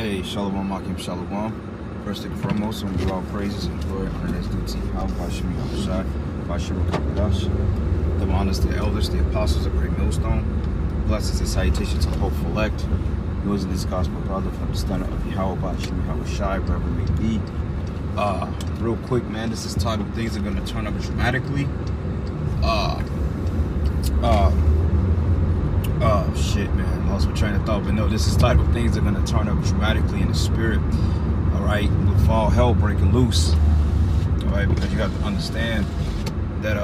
Hey, Shalom, Makim Shalom. First and foremost, I'm going to give all praises and glory, honor that's due to you. Bashim Yahushai, Bashim Kakadash. The honors to the elders, the apostles of Great Millstone. Blessings and salutations to the hopeful elect. Yours in this gospel brother from the stunner of Yahweh, Bashim Yahushai, wherever it may be. Real quick, man, this is titled Things Are Going to Turn Up Dramatically. Shit, man, lost my train of thought. But no, this is titled Things Are Going to Turn Up Dramatically in the Spirit. Alright, with all hell breaking loose. Alright, because you have to understand that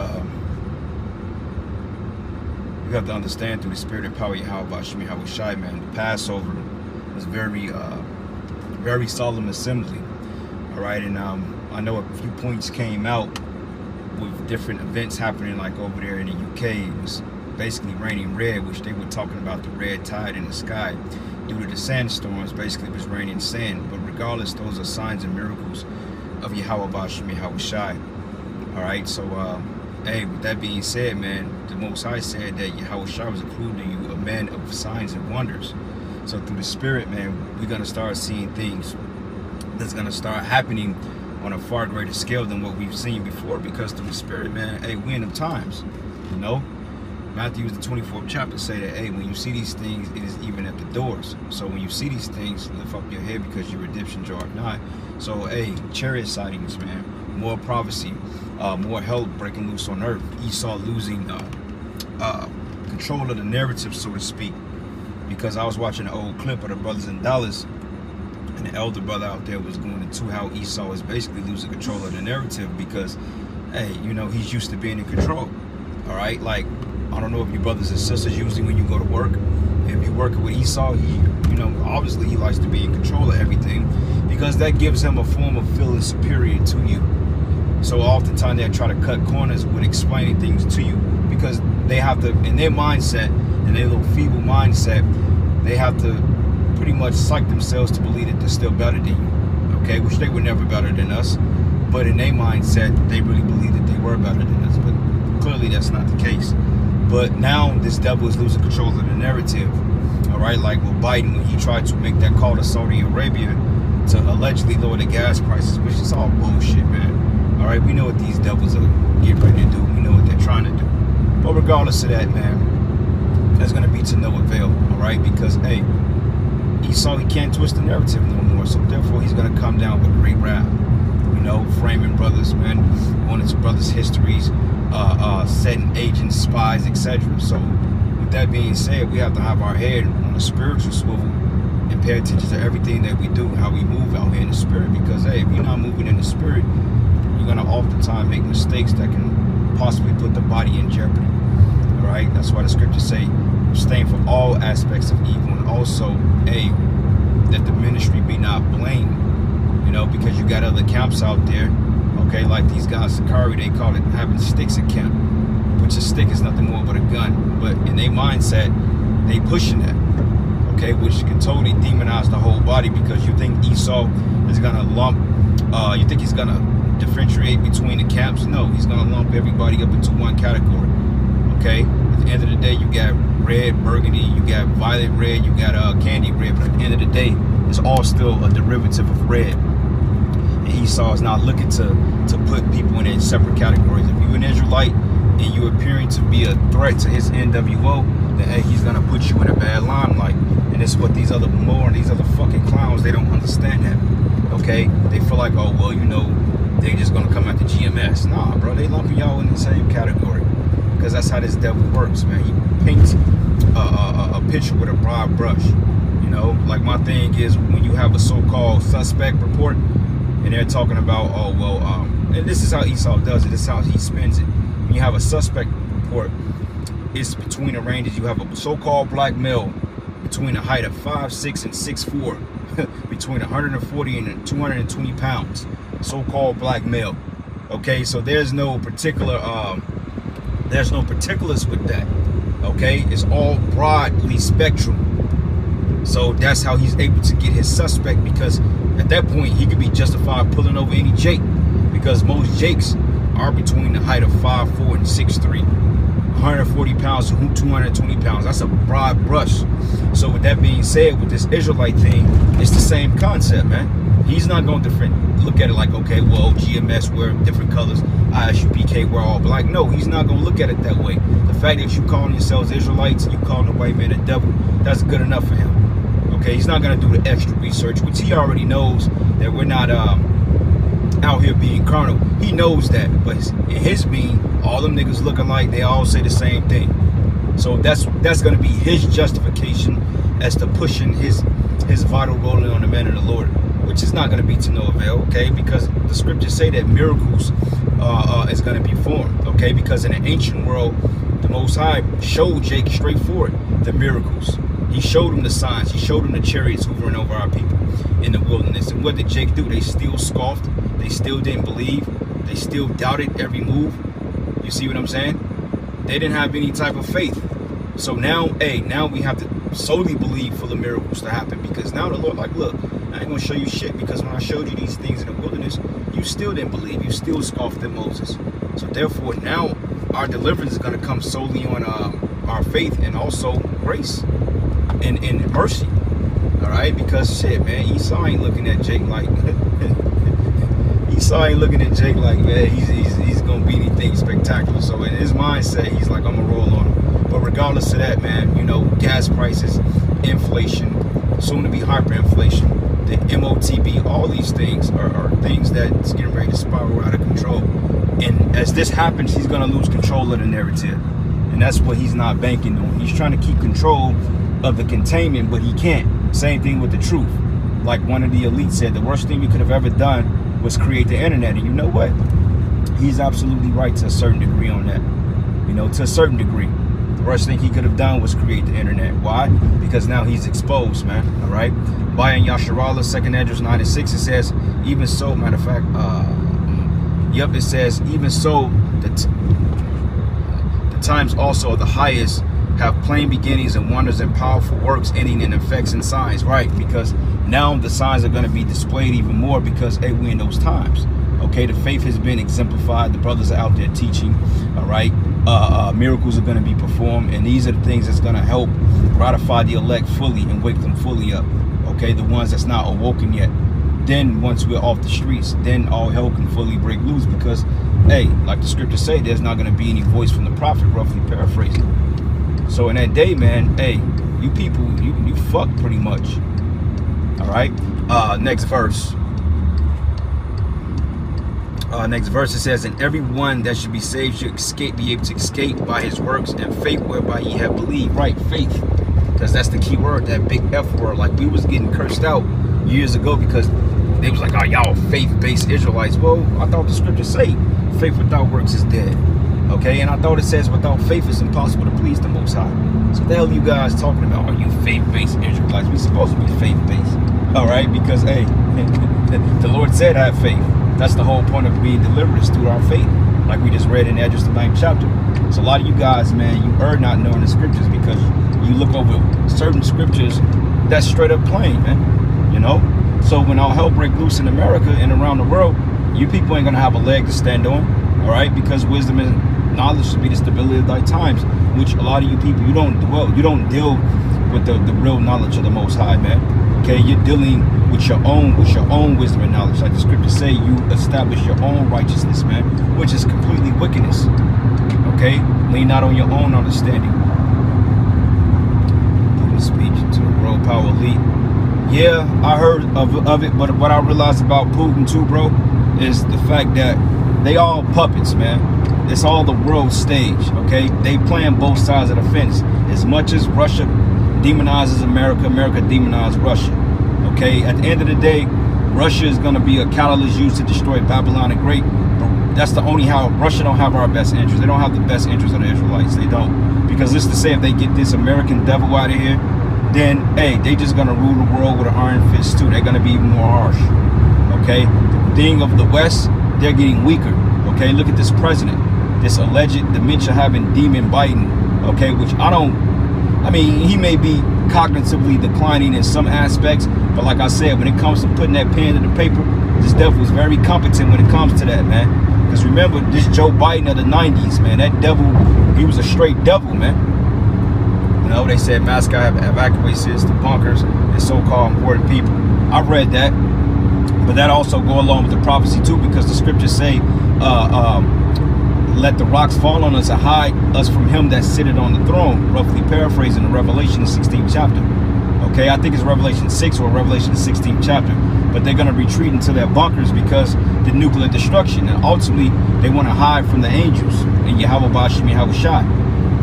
you have to understand through the Spirit and power of Yahweh Bashim Yahushai, man, the Passover was very solemn assembly. Alright, and I know a few points came out with different events happening, like over there in the UK. It was basically raining red, which they were talking about the red tide in the sky due to the sandstorms. Basically it was raining sand, but regardless, those are signs and miracles of Yahweh Bashim Yahushai. Alright, so hey, with that being said, man, the Most High said that Yahushai was including you a man of signs and wonders. So through the Spirit, man, we're gonna start seeing things that's gonna start happening on a far greater scale than what we've seen before, because through the Spirit, man, hey, we in them times, you know. Matthew, the 24th chapter, say that, hey, when you see these things, it is even at the doors. So when you see these things, lift up your head, because your redemption draweth nigh. So, hey, chariot sightings, man, more prophecy, more hell breaking loose on earth. Esau losing control of the narrative, so to speak. Because I was watching an old clip of the brothers in Dallas, and the elder brother out there was going into how Esau is basically losing control of the narrative, because, hey, you know, he's used to being in control. All right, like, I don't know if you brothers and sisters, usually when you go to work, if you're working with Esau, he, you know, obviously he likes to be in control of everything, because that gives him a form of feeling superior to you. So oftentimes they try to cut corners with explaining things to you, because they have to, in their mindset, in their little feeble mindset, they have to pretty much psych themselves to believe that they're still better than you, okay, which they were never better than us, but in their mindset, they really believe that they were better than us, but clearly that's not the case. But now this devil is losing control of the narrative. All right, like with Biden, when he tried to make that call to Saudi Arabia to allegedly lower the gas prices, which is all bullshit, man. All right, we know what these devils are getting ready to do. We know what they're trying to do. But regardless of that, man, that's going to be to no avail. All right, because, hey, Esau, he can't twist the narrative no more. So therefore, he's going to come down with great wrath. You know, framing brothers, man, going into brothers' histories, setting agents, spies, etc. So with that being said, we have to have our head on a spiritual swivel and pay attention to everything that we do, how we move out here in the Spirit, because, hey, if you're not moving in the Spirit, you're going to oftentimes make mistakes that can possibly put the body in jeopardy. All right, that's why the scriptures say abstain from all aspects of evil, and also, hey, that the ministry be not blamed, you know, because you got other camps out there. Okay, like these guys, Sakari, they call it having sticks at camp, which a stick is nothing more but a gun. But in their mindset, they pushing that, okay, which can totally demonize the whole body, because you think Esau is going to lump, you think he's going to differentiate between the camps? No, he's going to lump everybody up into one category, okay? At the end of the day, you got red, burgundy, you got violet red, you got candy red, but at the end of the day, it's all still a derivative of red. Esau is not looking to put people in separate categories. If you're an Israelite and you're appearing to be a threat to his NWO, then, hey, he's gonna put you in a bad limelight. And it's what these other these other fucking clowns, they don't understand that. Okay, they feel like, oh well, you know, they just gonna come after GMS. Nah, bro, they lumping y'all in the same category, because that's how this devil works, man. He paints a picture with a broad brush. You know, like my thing is, when you have a so-called suspect report, and they're talking about, oh, well, and this is how Esau does it. This is how he spins it. When you have a suspect report, it's between the ranges. You have a so-called black male between a height of 5'6" and 6'4", between 140 and 220 pounds. So-called black male. Okay, so there's no particular, there's no particulars with that. Okay, it's all broadly spectrum. So that's how he's able to get his suspect, because at that point he could be justified pulling over any Jake, because most Jakes are between the height of 5'4" and 6'3". 140 pounds to 220 pounds. That's a broad brush. So with that being said, with this Israelite thing, it's the same concept, man. He's not going to look at it like, okay, well, GMS wear different colors, ISUPK wear all black. No, he's not going to look at it that way. The fact that you calling yourselves Israelites, you calling the white man a devil, that's good enough for him. Okay, he's not going to do the extra research, which he already knows that we're not out here being carnal. He knows that, but in his being, all them niggas look alike, they all say the same thing. So that's going to be his justification as to pushing his vital rolling on the man of the Lord, which is not going to be to no avail, okay? Because the scriptures say that miracles is going to be formed, okay? Because in the ancient world, the Most High showed Jake straightforward the miracles. He showed him the signs. He showed him the chariots hovering over our people in the wilderness. And what did Jake do? They still scoffed. They still didn't believe. They still doubted every move. You see what I'm saying? They didn't have any type of faith. So now, now we have to solely believe for the miracles to happen, because now the Lord like, look, I ain't gonna show you shit, because when I showed you these things in the wilderness, you still didn't believe. You still scoffed at Moses. So therefore, now our deliverance is gonna come solely on our faith and also grace and mercy. All right, because shit, man, Esau ain't looking at Jake like Esau ain't looking at Jake like, man, he's gonna be anything spectacular. So in his mindset, he's like, I'm gonna roll on him. But regardless of that, man, you know, gas prices, inflation, soon to be hyperinflation, the MOTB, all these things are things that's getting ready to spiral out of control. And as this happens, he's gonna lose control of the narrative. And that's what he's not banking on. He's trying to keep control of the containment, but he can't. Same thing with the truth. Like one of the elites said, the worst thing we could have ever done was create the internet. And you know what? He's absolutely right to a certain degree on that. You know, to a certain degree. The worst thing he could have done was create the internet. Why? Because now he's exposed, man. All right? Bayan Yasharallah, 2nd Esdras 9:6, it says, even so, matter of fact, it says, even so, the times also the highest have plain beginnings and wonders and powerful works ending in effects and signs, right? Because now the signs are going to be displayed even more, because hey, we in those times. Okay, the faith has been exemplified. The brothers are out there teaching. All right, miracles are going to be performed, and these are the things that's going to help ratify the elect fully and wake them fully up. Okay, the ones that's not awoken yet. Then once we're off the streets, then all hell can fully break loose, because hey, like the scriptures say, there's not going to be any voice from the prophet, roughly paraphrasing. So in that day, man, hey, you people, you fucked pretty much. All right. Next verse. Next verse, it says, and everyone that should be saved should be able to escape by his works and faith whereby ye have believed. Right, faith. Because that's the key word, that big F word. Like we was getting cursed out years ago because they was like, oh, y'all faith-based Israelites. Well, I thought the scriptures say faith without works is dead. Okay, and I thought it says without faith it's impossible to please the Most High. So what the hell are you guys talking about? Are you faith-based Israelites? We're supposed to be faith-based. All right, because hey, the Lord said have faith. That's the whole point of being delivered, is through our faith. Like we just read in Esdras the 9th chapter. So a lot of you guys, man, you are not knowing the scriptures, because you look over certain scriptures that's straight up plain, man. You know? So when all hell break loose in America and around the world, you people ain't gonna have a leg to stand on. All right, because wisdom and knowledge should be the stability of thy times, which a lot of you people, you don't deal with the real knowledge of the Most High, man. Okay, you're dealing with your own wisdom and knowledge. Like the scriptures say, you establish your own righteousness, man, which is completely wickedness. Okay, lean not on your own understanding. Giving speech to the world power elite. Yeah, I heard of it, but what I realized about Putin too, bro, is the fact that they all puppets, man. It's all the world stage, okay? They playing both sides of the fence. As much as Russia demonizes America, America demonizes Russia, okay? At the end of the day, Russia is going to be a catalyst used to destroy Babylon the Great. But that's the only how. Russia don't have our best interests. They don't have the best interests of the Israelites. They don't. Because let's just say if they get this American devil out of here, then, hey, they just going to rule the world with an iron fist too. They're going to be even more harsh, okay? The thing of the West, they're getting weaker. Okay, look at this president, this alleged dementia having demon Biden. Okay, which I mean, he may be cognitively declining in some aspects, but like I said, when it comes to putting that pen to the paper, this devil is very competent when it comes to that, man. Because remember, this Joe Biden of the 90s, man, that devil, he was a straight devil, man. You know, they said Moscow evacuates the bunkers and so-called important people. I read that, but that also go along with the prophecy too, because the scriptures say, let the rocks fall on us and hide us from him that sitteth on the throne, roughly paraphrasing the Revelation 16th chapter. Okay, I think it's Revelation 6 or Revelation 16th chapter. But they're going to retreat into their bunkers because the nuclear destruction. And ultimately, they want to hide from the angels in Yahweh Bashim Yahweh Shai.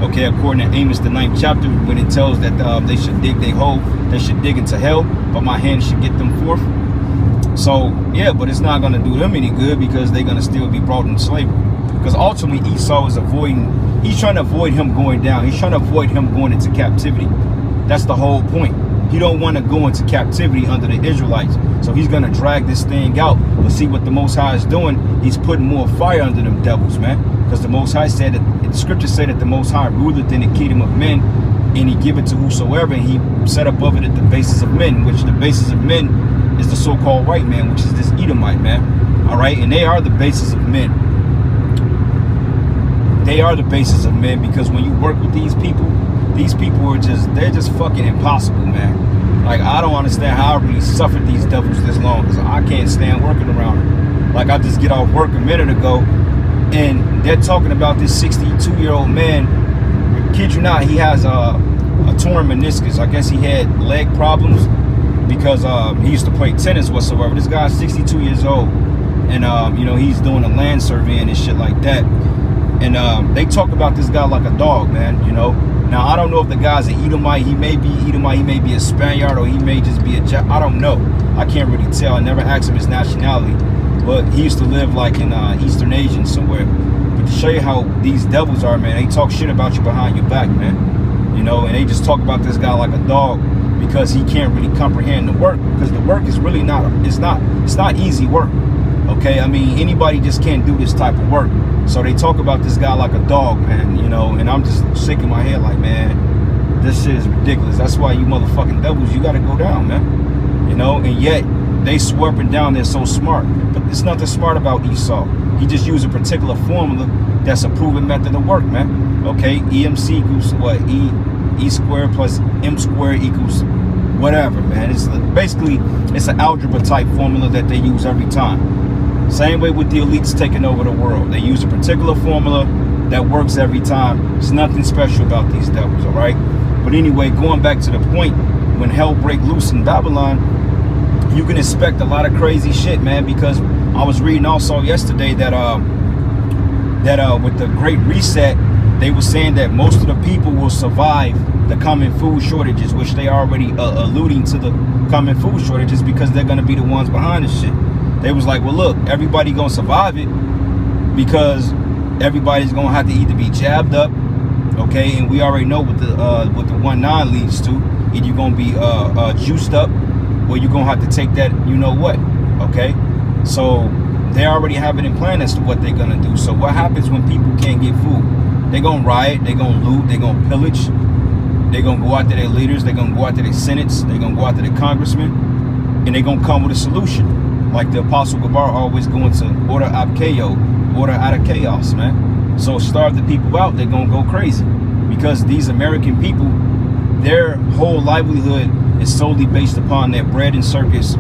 Okay, according to Amos, the 9th chapter, when it tells that they should dig their hole, they should dig into hell, but my hand should get them forth. So, yeah, but it's not going to do them any good because they're going to still be brought into slavery. Because ultimately, Esau is avoiding, he's trying to avoid him going down. He's trying to avoid him going into captivity. That's the whole point. He don't want to go into captivity under the Israelites. So he's going to drag this thing out. But see what the Most High is doing? He's putting more fire under them devils, man. Because the Most High said that, the scriptures say that the Most High ruleth in the kingdom of men, and he give it to whosoever, and he set above it at the basis of men, which the basis of men is the so-called white man, which is this Edomite, man. All right, and they are the basis of men. They are the basis of men, because when you work with these people are just, they're just fucking impossible, man. Like, I don't understand how I really suffered these devils this long, because I can't stand working around them. Like, I just get off work a minute ago, and they're talking about this 62-year-old man. Kid you not, he has a torn meniscus. I guess he had leg problems because he used to play tennis whatsoever. This guy's 62 years old, and you know, he's doing a land surveying and shit like that. And they talk about this guy like a dog, man, you know. Now, I don't know if the guy's an Edomite. He may be Edomite. He may be a Spaniard, or he may just be a I don't know. I can't really tell. I never asked him his nationality. But he used to live like in Eastern Asia somewhere. But to show you how these devils are, man, they talk shit about you behind your back, man. You know, and they just talk about this guy like a dog because he can't really comprehend the work. Because the work is really not, it's not easy work. Okay, I mean, anybody just can't do this type of work. So they talk about this guy like a dog, man, you know, and I'm just shaking my head like, man, this shit is ridiculous. That's why you motherfucking devils, you got to go down, man. You know, and yet they swear up and down they're so smart. But it's nothing smart about Esau. He just used a particular formula that's a proven method of work, man. Okay, EMC equals what? E squared plus M squared equals whatever, man. It's basically, it's an algebra type formula that they use every time. Same way with the elites taking over the world. They use a particular formula that works every time. There's nothing special about these devils, all right? But anyway, going back to the point, when hell break loose in Babylon, you can expect a lot of crazy shit, man, because I was reading also yesterday that with the Great Reset, they were saying that most of the people will survive the coming food shortages, which they already alluding to the coming food shortages because they're going to be the ones behind this shit. They was like, well, look, everybody gonna survive it because everybody's gonna have to either be jabbed up, okay, and we already know what the 1-9 leads to. Either you're gonna be juiced up, or you're gonna have to take that, you know what, okay. So they already have it in plan as to what they're gonna do. So what happens when people can't get food? They're gonna riot, they're gonna loot, they're gonna pillage, they're gonna go after their leaders, they're gonna go after their senates, they're gonna go after their congressmen, and they're gonna come with a solution. Like the Apostle Gabar always going to order ab chaos, order out of chaos, man. So starve the people out, they're gonna go crazy. Because these American people, their whole livelihood is solely based upon their bread and circus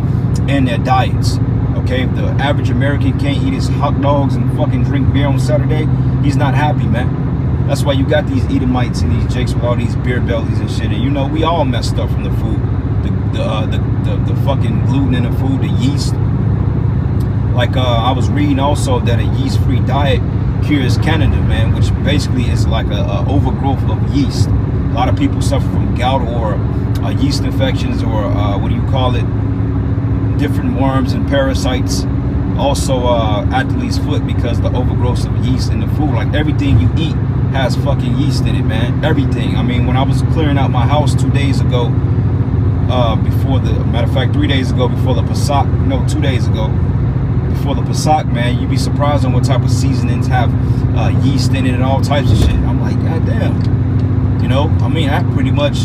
and their diets. Okay, if the average American can't eat his hot dogs and fucking drink beer on Saturday, he's not happy, man. That's why you got these Edomites and these jakes with all these beer bellies and shit. And you know, we all messed up from the food. The fucking gluten in the food, the yeast. Like I was reading also that a yeast-free diet cures Canada, man, which basically is like a overgrowth of yeast. A lot of people suffer from gout or yeast infections or what do you call it? Different worms and parasites. Also athlete's foot because the overgrowth of yeast in the food. Like everything you eat has fucking yeast in it, man. Everything. I mean, when I was clearing out my house 2 days ago, before the, matter of fact, 3 days ago before the Pesach, no, 2 days ago, before the Pesach, man, you'd be surprised on what type of seasonings have yeast in it and all types of shit. I'm like, God damn. You know, I mean, I pretty much,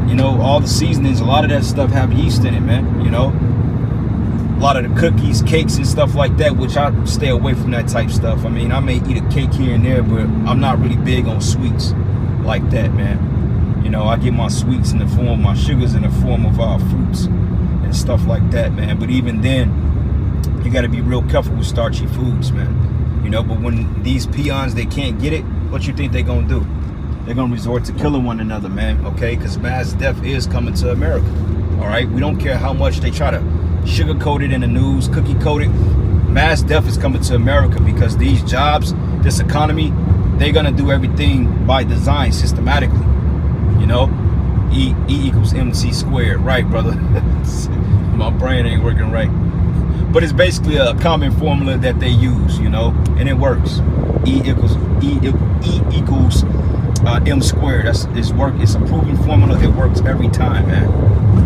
you know, all the seasonings, a lot of that stuff have yeast in it, man, you know. lot of the cookies, cakes, and stuff like that, which I stay away from that type stuff. I mean, I may eat a cake here and there, but I'm not really big on sweets like that, man. You know, I get my sweets in the form, my sugars in the form of fruits and stuff like that, man. But even then, you got to be real careful with starchy foods, man. You know, but when these peons, they can't get it, what you think they're going to do? They're going to resort to killing one another, man, okay? Because mass death is coming to America, all right? We don't care how much they try to sugarcoat it in the news, cookie coat it. Mass death is coming to America because these jobs, this economy, they're going to do everything by design systematically, you know? E equals MC squared, right, brother? My brain ain't working right. But it's basically a common formula that they use, you know, and it works. E equals M squared. It's a proven formula. It works every time, man.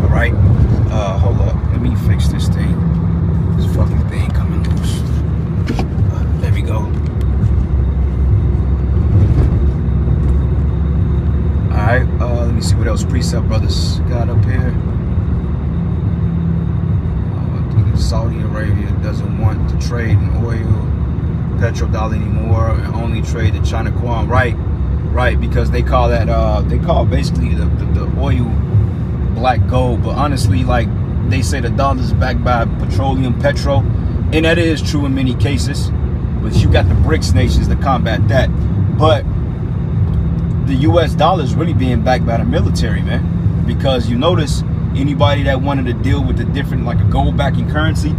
All right. Hold up. Let me fix this thing. This fucking thing coming loose. There we go. All right. Let me see what else Precept Brothers got up here. Saudi Arabia doesn't want to trade in oil, petrodollar anymore, and only trade the China yuan. Right, because they call that they call basically the oil black gold. But honestly, like they say, the dollar is backed by petroleum, petro, and that is true in many cases. But you got the BRICS nations to combat that. But the U.S. dollar is really being backed by the military, man, because you notice. Anybody that wanted to deal with the different, like a gold backing currency,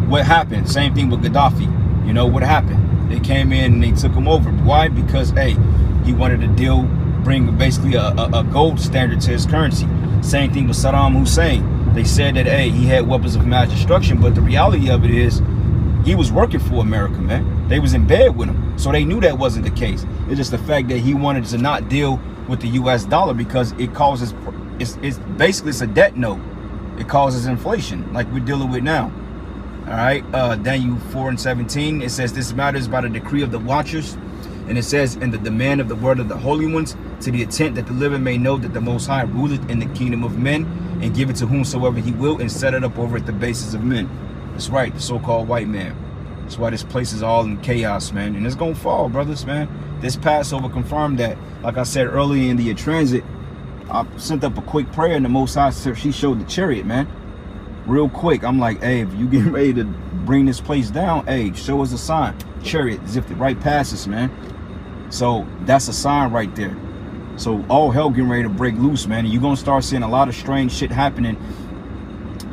what happened? Same thing with Gaddafi. You know what happened? They came in and they took him over. Why? Because, hey, he wanted to bring basically a gold standard to his currency. Same thing with Saddam Hussein. They said that, hey, he had weapons of mass destruction, but the reality of it is he was working for America, man. They was in bed with him. So they knew that wasn't the case. It's just the fact that he wanted to not deal with the U.S. dollar because it causes... It's basically it's a debt note. It causes inflation like we're dealing with now. All right, Daniel 4:17. It says this matter is by the decree of the watchers, and it says in the demand of the word of the holy ones, to the intent that the living may know that the Most High ruleth in the kingdom of men, and give it to whomsoever he will, and set it up over at the basis of men. That's right, the so-called white man. That's why this place is all in chaos, man, and it's gonna fall, brothers, man. This Passover confirmed that. Like I said earlier in the transit, I sent up a quick prayer, and the Most High, she showed the chariot, man. Real quick, I'm like, hey, if you get ready to bring this place down, hey, show us a sign. Chariot, as if the right passes, man. So that's a sign right there. So all hell getting ready to break loose, man. And you're going to start seeing a lot of strange shit happening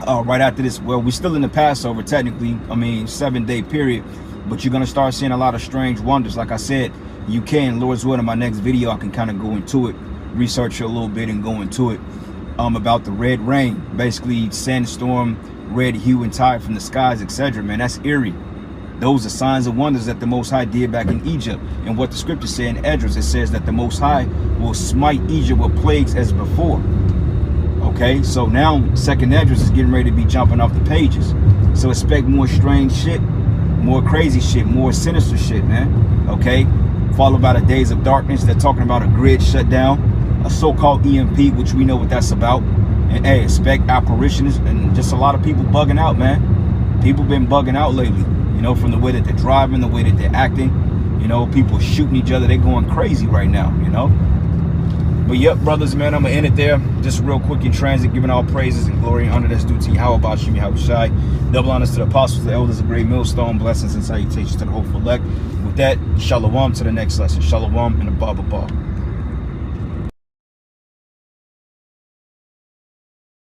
right after this. Well, we're still in the Passover, technically. I mean, 7-day period. But you're going to start seeing a lot of strange wonders. Like I said, you can, Lord's will, in my next video, I can kind of go into it. Research it a little bit and go into it about the red rain, basically sandstorm, red hue and tide from the skies, etc. Man, that's eerie. Those are signs and wonders that the Most High did back in Egypt. And what the scripture said in Esdras, it says that the Most High will smite Egypt with plagues as before. Okay, so now second Esdras is getting ready to be jumping off the pages. So expect more strange shit, more crazy shit, more sinister shit, man. Okay, followed by the days of darkness. They're talking about a grid shutdown, a so-called EMP, which we know what that's about. And hey, expect apparitions and just a lot of people bugging out, man. People been bugging out lately, you know, from the way that they're driving, the way that they're acting. You know, people shooting each other. They're going crazy right now, you know. But yep, brothers, man, I'm gonna end it there. Just real quick in transit, giving all praises and glory and honor that's due to Yahweh Bashim Yahushai. Double honors to the apostles, the elders, the great millstone, blessings and salutations to the hopeful elect. With that, shalom to the next lesson. Shalom and a Baba.